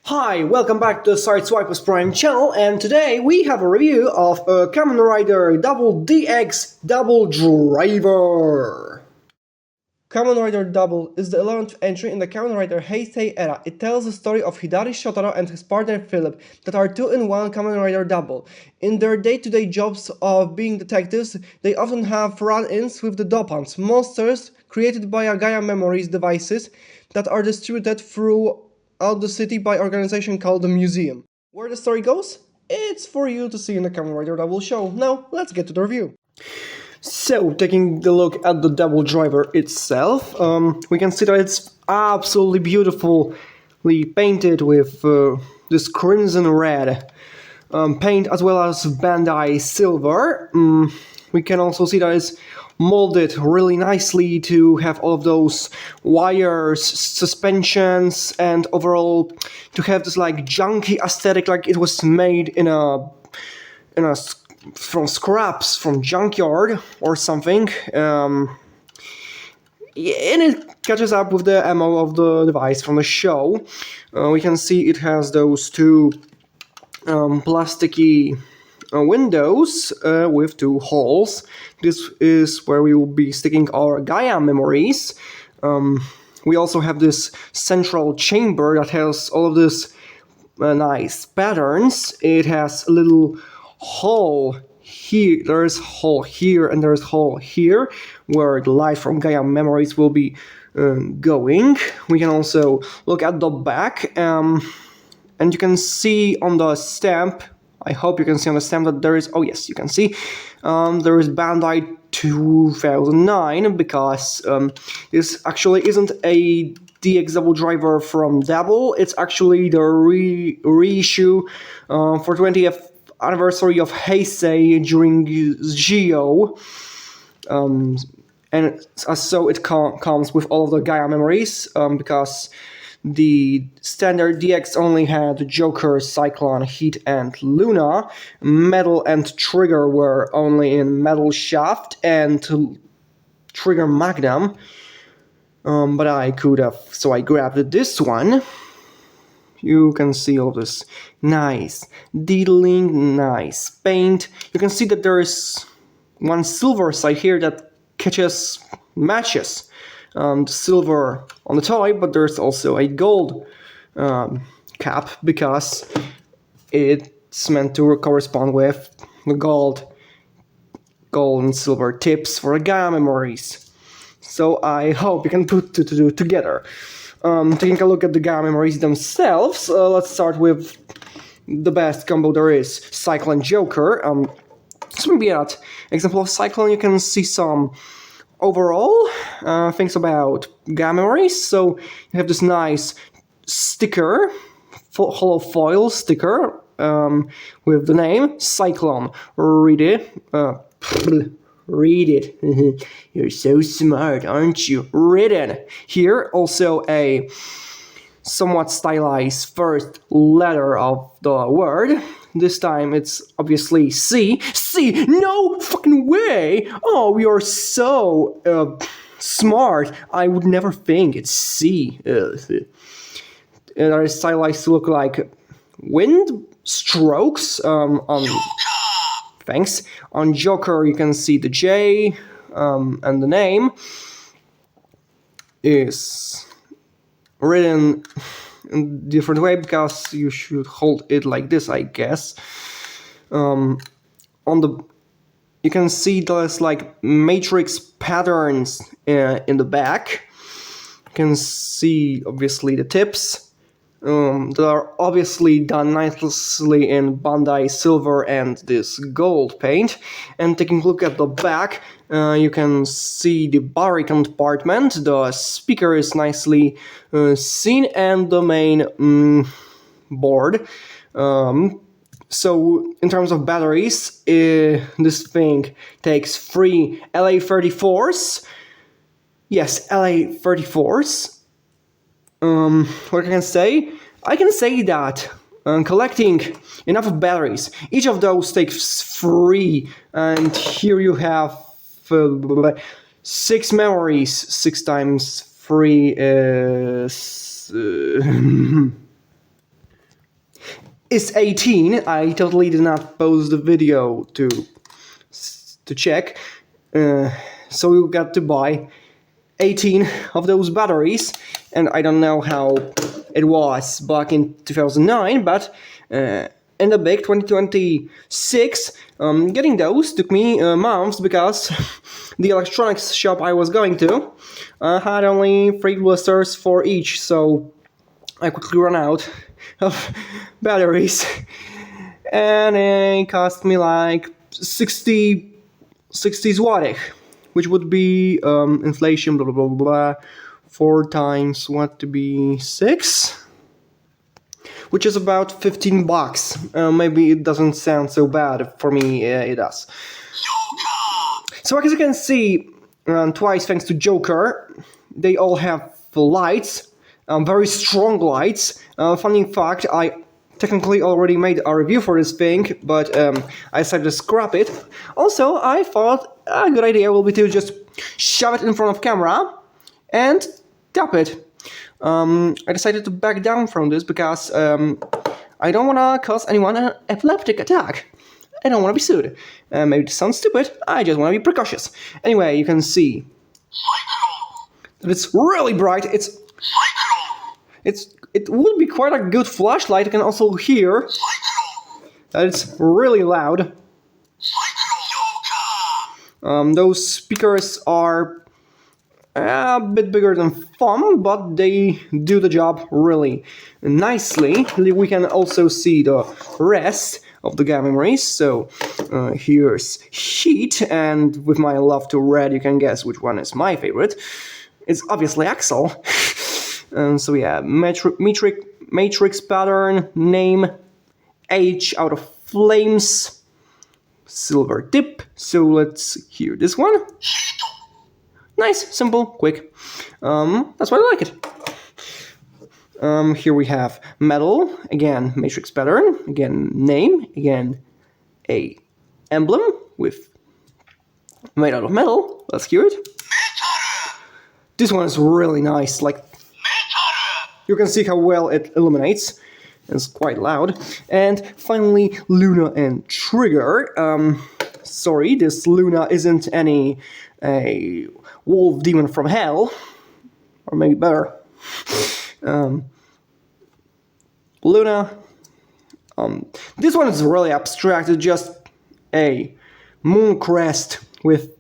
Hi, welcome back to the Sideswipers Prime channel, and today we have a review of a Kamen Rider W DX Duble Driver. Kamen Rider Double is the 11th entry in the Kamen Rider Heisei era. It tells the story of Hidari Shotaro and his partner Philip, that are two-in-one Kamen Rider Double. In their day-to-day jobs of being detectives, they often have run-ins with the Dopants, monsters created by Gaia Memories devices that are distributed throughout the city by an organization called the Museum. Where the story goes? It's for you to see in the Kamen Rider Double show. Now, let's get to the review. So, taking a look at the Double Driver itself, we can see that it's absolutely beautifully painted with this crimson red paint, as well as Bandai silver. We can also see that it's molded really nicely to have all of those wires, suspensions, and overall to have this like junky aesthetic, like it was made in a from scraps from junkyard or something. And it catches up with the ammo of the device from the show. We can see it has those two plasticky windows with two holes. This is where we will be sticking our Gaia memories. We also have this central chamber that has all of this nice patterns. It has a little hole here, there's hole here, and there's hole here where the light from Gaia memories will be going. We can also look at the back, and you can see on the stamp, I hope you can see on the stamp that there is, oh yes, you can see, there is Bandai 2009, because this actually isn't a DX Double Driver from Double, it's actually the reissue for 20th anniversary of Heisei during Geo, and so it comes with all of the Gaia memories, because the standard DX only had Joker, Cyclone, Heat, and Luna. Metal and Trigger were only in Metal Shaft and Trigger Magnum, but I could have, so I grabbed this one. You can see all this nice detailing, nice paint. You can see that there is one silver side here that matches the silver on the toy, but there's also a gold cap, because it's meant to correspond with the gold and silver tips for the Gaia memories. So I hope you can put the two together. Taking a look at the Gaia memories themselves, let's start with the best combo there is, Cyclone Joker. So maybe at example of Cyclone, you can see some overall things about Gaia memories. So you have this nice sticker, hollow foil sticker, with the name Cyclone. Read it. Read it. You're so smart, aren't you? Written. Here, also a somewhat stylized first letter of the word. This time it's obviously C. C! No fucking way! Oh, we are so smart. I would never think it's C. It is stylized to look like wind strokes on... Thanks. On Joker, you can see the J, and the name is written in a different way, because you should hold it like this, I guess. You can see there's like matrix patterns in the back. You can see obviously the tips. That are obviously done nicely in Bandai silver and this gold paint. And taking a look at the back, you can see the battery compartment, the speaker is nicely seen, and the main board. So in terms of batteries, this thing takes 3 LA34s. Yes, LA34s. What can I say? I can say that collecting enough batteries, each of those takes 3, and here you have 6 memories. 6 times 3 is is 18. I totally did not pause the video to check. So we got to buy 18 of those batteries, and I don't know how it was back in 2009, but in the big 2026, getting those took me months because the electronics shop I was going to had only 3 blisters for each, so I quickly ran out of batteries, and it cost me like 60 złotych, which would be inflation, blah, blah, blah, blah, 4 times what to be 6? Which is about 15 bucks. Maybe it doesn't sound so bad. For me, it does. So as you can see, Thise, thanks to Joker, they all have lights, very strong lights. Funny fact, I technically already made a review for this thing, but I decided to scrap it. Also, I thought a good idea will be to just shove it in front of camera and tap it. I decided to back down from this because I don't want to cause anyone an epileptic attack. I don't want to be sued. Maybe it sounds stupid, I just want to be precautious. Anyway, you can see that it's really bright. It would be quite a good flashlight. You can also hear that it's really loud. Those speakers are a bit bigger than thumb, but they do the job really nicely. We can also see the rest of the GAN memories. So here's heat, and with my love to red, you can guess which one is my favorite. It's obviously Axel. So yeah, matrix pattern, name, H out of flames, silver tip. So let's hear this one. Nice, simple, quick. That's why I like it. Here we have metal, again matrix pattern, again name, again a emblem with made out of metal. Let's hear it. This one is really nice. Like, you can see how well it illuminates. It's quite loud. And finally, Luna and Trigger. Sorry, this Luna isn't a wolf demon from hell, or maybe better. Luna. This one is really abstract. It's just a moon crest with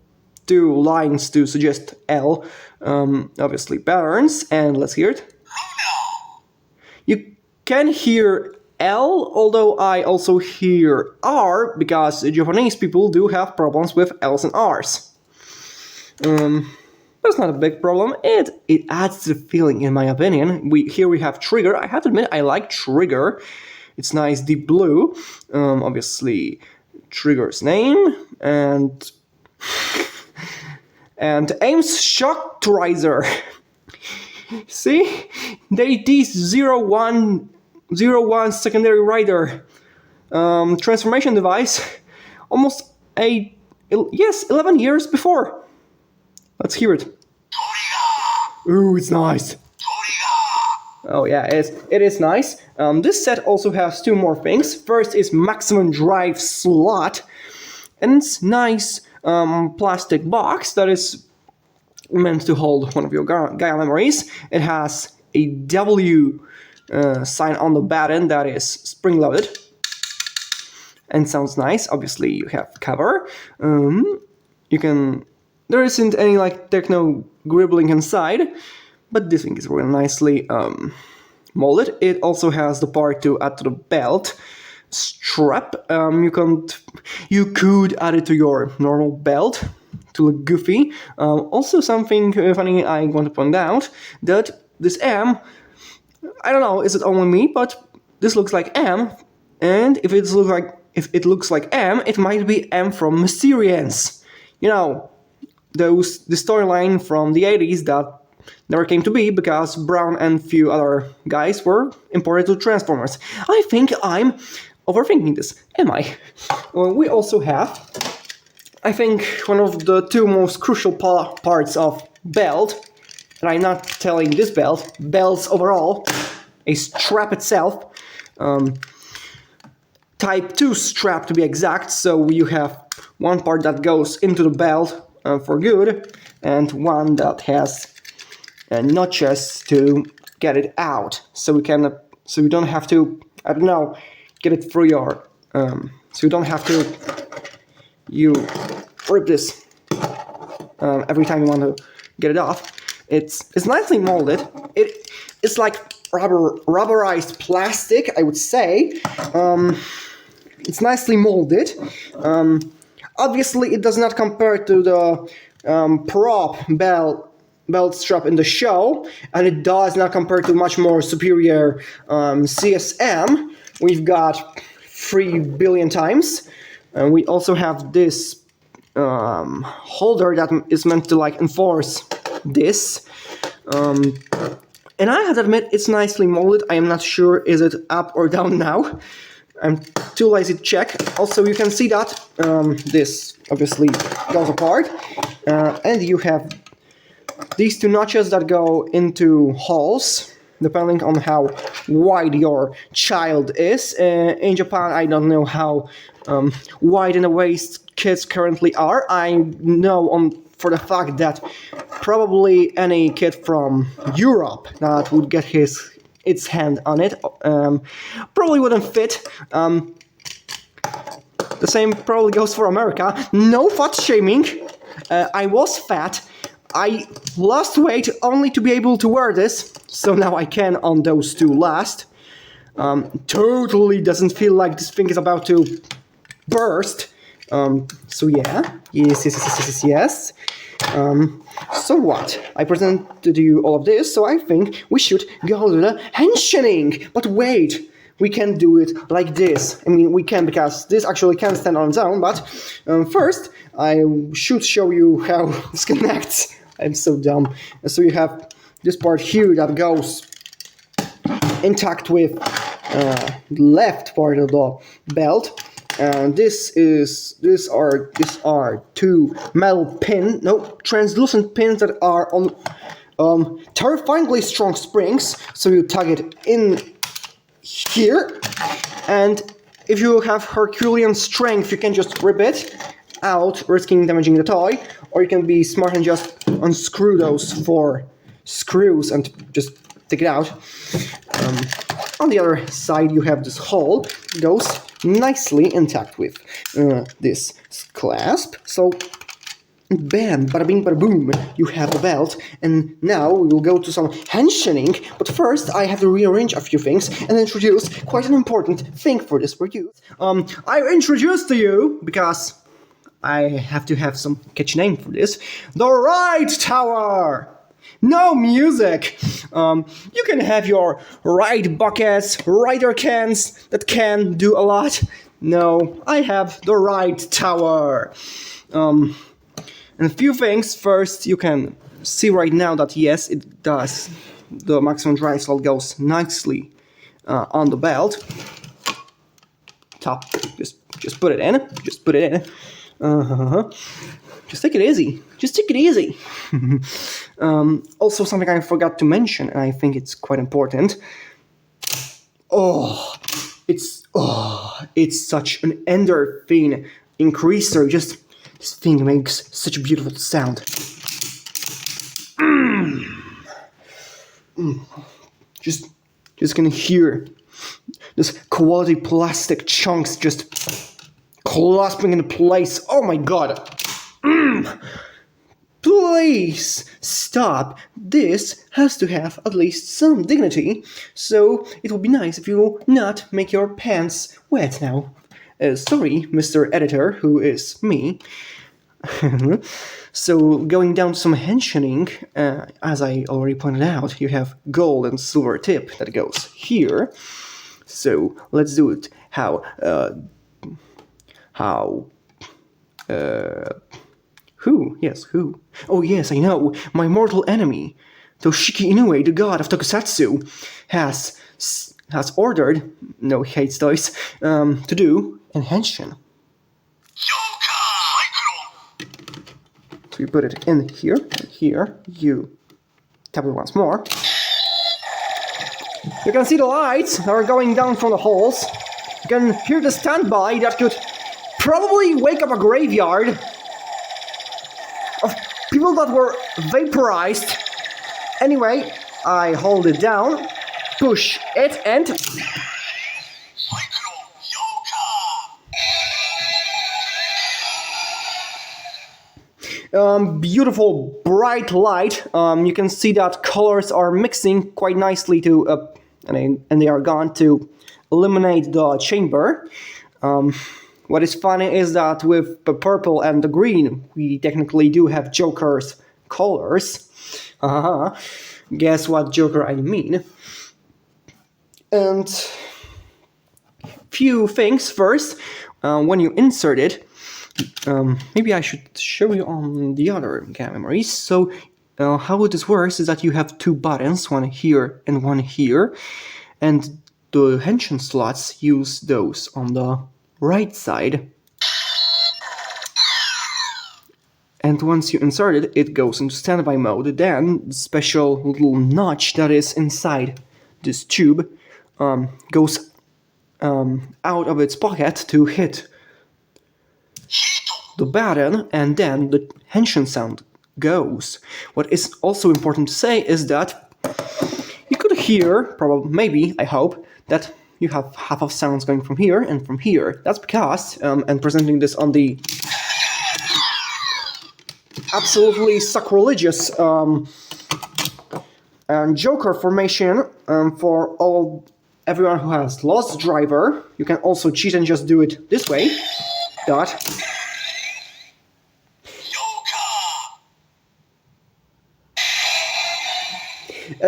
2 lines to suggest L. Obviously patterns, and let's hear it. You can hear L, although I also hear R, because Japanese people do have problems with L's and R's. That's not a big problem. It adds to the feeling, in my opinion. Here we have Trigger. I have to admit, I like Trigger. It's nice, deep blue. Obviously, Trigger's name, and Aim's Shock Riser. See? They tease 01 secondary rider transformation device almost 11 years before. Let's hear it. Ooh, it's nice. Oh yeah, it is nice. This set also has 2 more things. First is maximum drive slot, and it's nice plastic box that is meant to hold one of your Gaia memories. It has a W sign on the button that is spring-loaded and sounds nice. Obviously, you have cover. There isn't any like techno gribbling inside, but this thing is really nicely molded. It also has the part to add to the belt strap. You could add it to your normal belt to look goofy. Also, something funny I want to point out, that this M, I don't know, is it only me, but this looks like M, and if it looks like M, it might be M from Mysterians. You know, the storyline from the 80s that never came to be because Brown and few other guys were imported to Transformers. I think I'm overthinking this. Am I? Well, we also have, I think, one of the 2 most crucial parts of belt, and I'm not telling this belts overall, a strap itself. type 2 strap to be exact, so you have one part that goes into the belt for good, and one that has notches to get it out, so you don't have to, I don't know, get it through your, so you don't have to, you rip this every time you want to get it off. It's nicely molded. It's like rubberized plastic, I would say. It's nicely molded. Obviously, it does not compare to the prop belt strap in the show, and it does not compare to much more superior CSM. We've got 3 billion times, and we also have this holder that is meant to like enforce this. And I have to admit, it's nicely molded. I am not sure is it up or down now. I'm too lazy to check. Also, you can see that this obviously goes apart, and you have these 2 notches that go into holes, depending on how wide your child is. In Japan, I don't know how wide in the waist kids currently are. I know for the fact that probably any kid from Europe that would get its hand on it probably wouldn't fit. The same probably goes for America. No fat shaming. I was fat. I lost weight only to be able to wear this, so now I can on those 2 last. Totally doesn't feel like this thing is about to burst. So yeah, yes. So what? I presented you all of this, so I think we should go to the henshining. But wait, we can do it like this. I mean, we can, because this actually can stand on its own, but first I should show you how this connects. I'm so dumb. So you have this part here that goes intact with the left part of the belt. And these are 2 metal translucent pins that are on terrifyingly strong springs. So you tug it in here, and if you have Herculean strength, you can just rip it out, risking damaging the toy, or you can be smart and just unscrew those 4 screws and just take it out. On the other side, you have this hole. It goes nicely intact with this clasp. So, bam, bada bing, bada boom, you have the belt. And now we will go to some henshining. But first, I have to rearrange a few things and introduce quite an important thing for this review. I introduced to you, because I have to have some catchy name for this, the Right Tower! No music! You can have your right buckets, rider cans that can do a lot. No, I have the Right Tower. And a few things. First, you can see right now that yes, it does. The maximum drive slot goes nicely on the belt. Top, just put it in. Just put it in. Just take it easy. Just take it easy. Also, something I forgot to mention, and I think it's quite important. It's such an endorphin increaser. Just this thing makes such a beautiful sound. Just gonna hear this quality plastic chunks just clasping into place. Oh my god. Please stop. This has to have at least some dignity. So it would be nice if you not make your pants wet now. Sorry, Mr. Editor, who is me. So going down to some henshining, as I already pointed out, you have gold and silver tip that goes here. So let's do it. Who? Yes, who? Oh yes, I know. My mortal enemy, Toshiki Inoue, the god of Tokusatsu, has ordered, no, he hates toys, to do an henshin. So you put it in here, and here, you tap it once more. You can see the lights are going down from the holes. You can hear the standby that could probably wake up a graveyard of people that were vaporized. Anyway, I hold it down, push it, and... beautiful bright light. You can see that colors are mixing quite nicely to, and they are gone to illuminate the chamber. What is funny is that with the purple and the green, we technically do have Joker's colors. Guess what Joker I mean. And few things first. When you insert it, maybe I should show you on the other game memories. So how this works is that you have two buttons, one here and one here, and the henshin slots use those on the right side. And once you insert it, it goes into standby mode. Then the special little notch that is inside this tube goes out of its pocket to hit the button, and then the henshin sound goes. What is also important to say is that you could hear, probably, maybe, I hope, that you have half of sounds going from here and from here. That's because, and presenting this on the absolutely sacrilegious Joker formation for everyone who has lost driver, you can also cheat and just do it this way.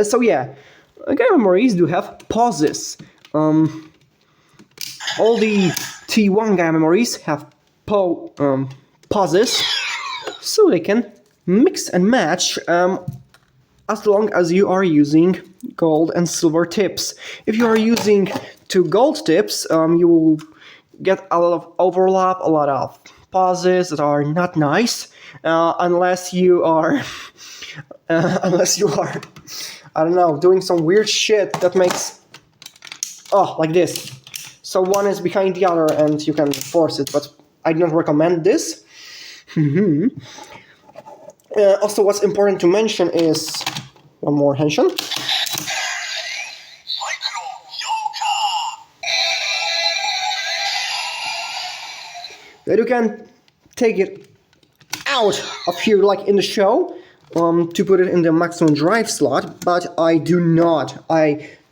So yeah, game memories do have pauses. All the T1 game memories have pauses, so they can mix and match as long as you are using gold and silver tips. If you are using 2 gold tips, you will get a lot of overlap, a lot of pauses that are not nice, unless you are I don't know, doing some weird shit that makes like this. So one is behind the other and you can force it, but I do not recommend this. Also, what's important to mention is one more henshin. That you can take it out of here like in the show to put it in the maximum drive slot, but I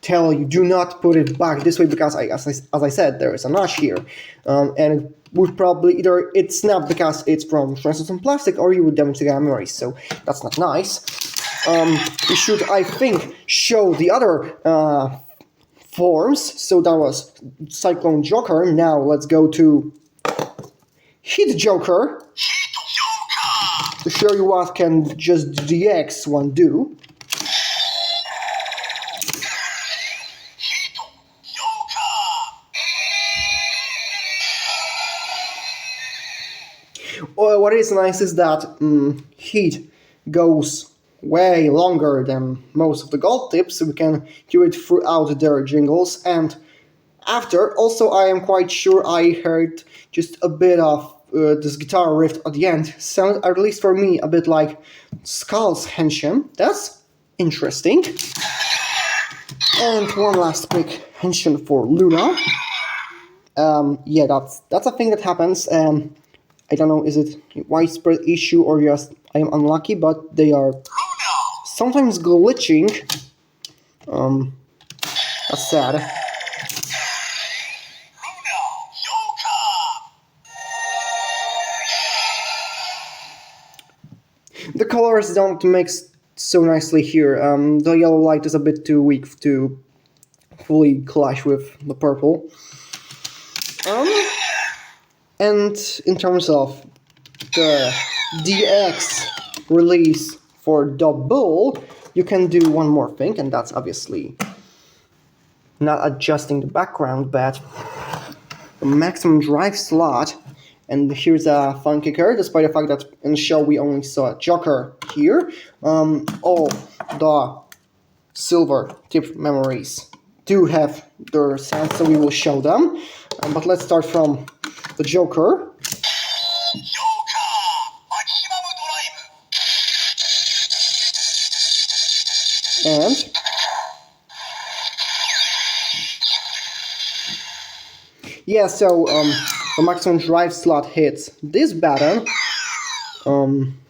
tell you, do not put it back this way because as I said, there is a notch here, and it would probably either it snapped because it's from translucent plastic, or you would damage the game memory, so that's not nice. We should, I think, show the other forms. So that was Cyclone Joker. Now let's go to Heat Joker to show you what can just DX one do. What is nice is that heat goes way longer than most of the gold tips, so we can hear it throughout their jingles. And after, also I am quite sure I heard just a bit of this guitar riff at the end. Sounds, at least for me, a bit like Skull's henshin. That's interesting. And one last quick henshin for Luna. Yeah, that's a thing that happens. I don't know, is it a widespread issue or just I am unlucky, but they are sometimes glitching. That's sad. The colors don't mix so nicely here. The yellow light is a bit too weak to fully clash with the purple. And in terms of the DX release for Double, you can do one more thing, and that's obviously not adjusting the background, but the maximum drive slot. And here's a fun kicker, despite the fact that in the show we only saw Joker here, all the silver tip memories do have their sounds, so we will show them. But let's start from the Joker. And yeah, so the maximum drive slot hits this button.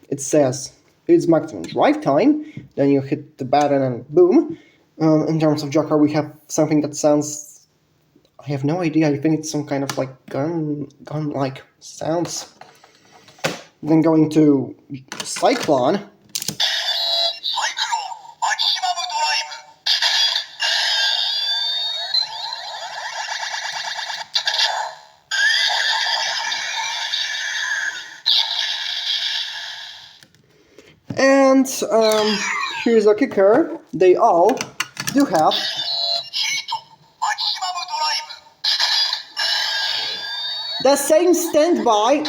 It says it's maximum drive time. Then you hit the button and boom. In terms of Joker, we have something that sounds, I have no idea. I think it's some kind of like gun-like sounds. Then going to Cyclone. And here's a kicker. They all do have the same standby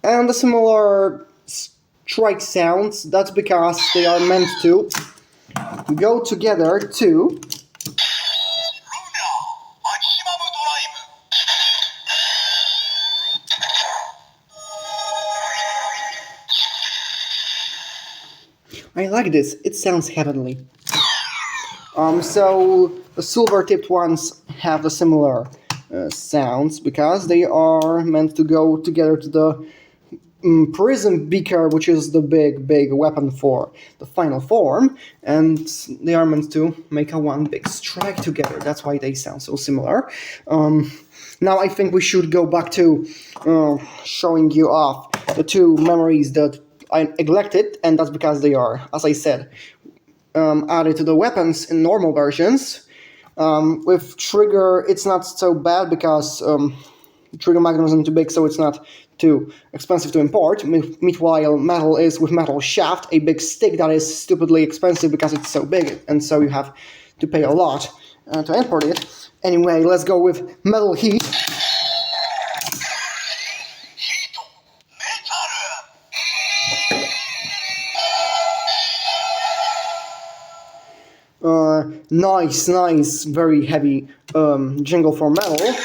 and the similar strike sounds. That's because they are meant to go together to I like this, it sounds heavenly. So the silver-tipped ones have the similar sounds because they are meant to go together to the prism beaker, which is the big weapon for the final form, and they are meant to make a one big strike together. That's why they sound so similar. Now I think we should go back to showing you off the two memories that I neglected, and that's because they are, as I said, added to the weapons in normal versions. With Trigger, it's not so bad because Trigger Magnum isn't too big, so it's not too expensive to import. Meanwhile, Metal is with Metal Shaft, a big stick that is stupidly expensive because it's so big, and so you have to pay a lot to import it. Anyway, let's go with Metal Heat. Nice, very heavy jingle for Metal.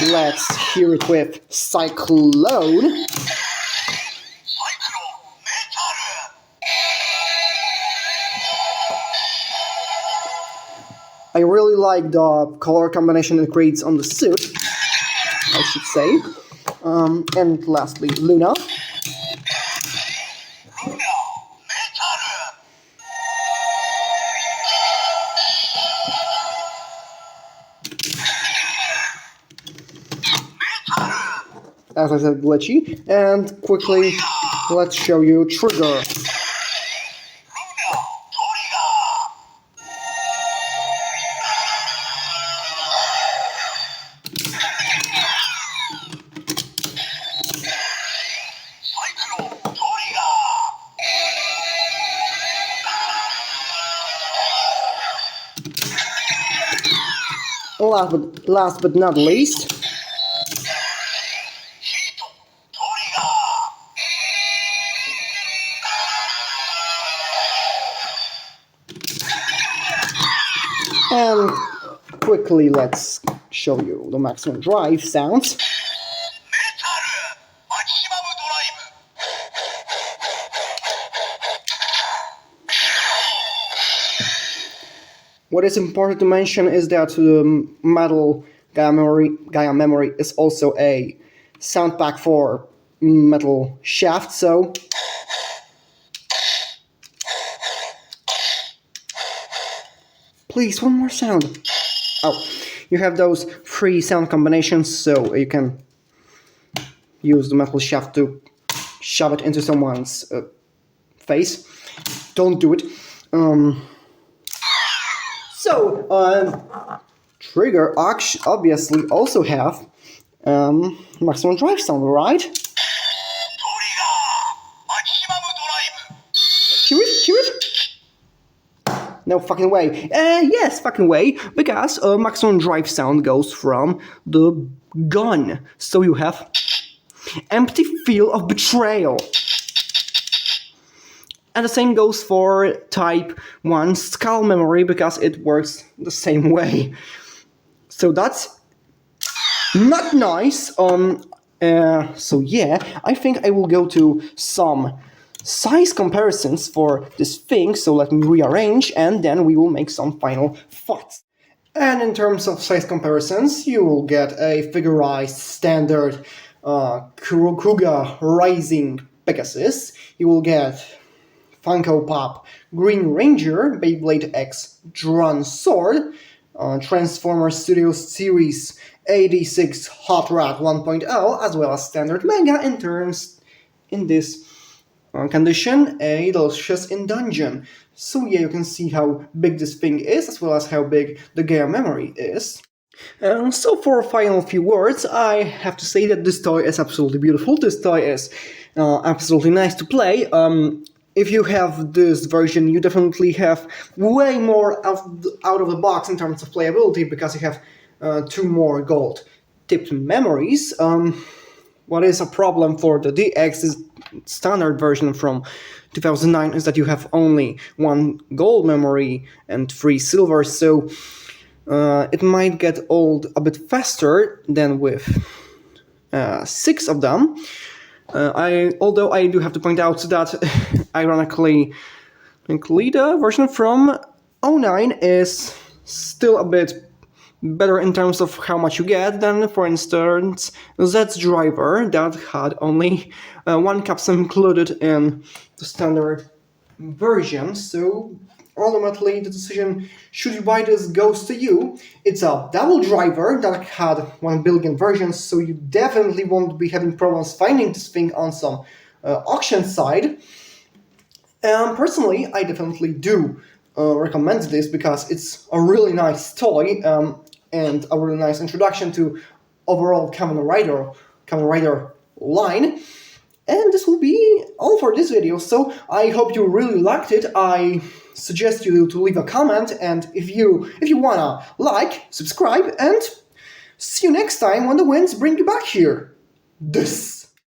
Let's hear it with Cyclone. I really like the color combination it creates on the suit, I should say. And lastly, Luna. As I said, glitchy. And quickly, let's show you Trigger. Last but not least, and quickly let's show you the maximum drive sounds. What is important to mention is that the Metal Gaia Memory is also a sound pack for Metal Shaft, so please, one more sound. Oh, you have those three sound combinations, so you can use the Metal Shaft to shove it into someone's face. Don't do it. Trigger obviously also have maximum drive sound, right? Hear it? No fucking way. Yes, fucking way, because maximum drive sound goes from the gun. So you have Empty Feel of Betrayal. And the same goes for Type 1 skull memory, because it works the same way. So that's not nice. So yeah, I think I will go to some size comparisons for this thing. So let me rearrange, and then we will make some final thoughts. And in terms of size comparisons, you will get a figurized standard Kurokuga Rising Pegasus. You will get Funko Pop Green Ranger, Beyblade X Drawn Sword, Transformer Studios Series 86 Hot Rod 1.0, as well as standard manga in this condition, a Delicious in Dungeon. So yeah, you can see how big this thing is, as well as how big the Gaia memory is. So for a final few words, I have to say that this toy is absolutely beautiful. This toy is absolutely nice to play. If you have this version, you definitely have way more out of the box in terms of playability, because you have 2 more gold-tipped memories. What is a problem for the DX standard version from 2009 is that you have only 1 gold memory and 3 silver, so it might get old a bit faster than with 6 of them. Although I do have to point out that, ironically, the version from 09 is still a bit better in terms of how much you get than, for instance, Z's Driver, that had only 1 capsule included in the standard version. So ultimately, the decision, should you buy this, goes to you. It's a double driver that had 1 billion versions, so you definitely won't be having problems finding this thing on some auction site. Personally, I definitely do recommend this, because it's a really nice toy and a really nice introduction to overall Kamen Rider line. And this will be all for this video, so I hope you really liked it. I suggest you to leave a comment, and if you wanna like, subscribe, and see you next time when the winds bring you back here. This.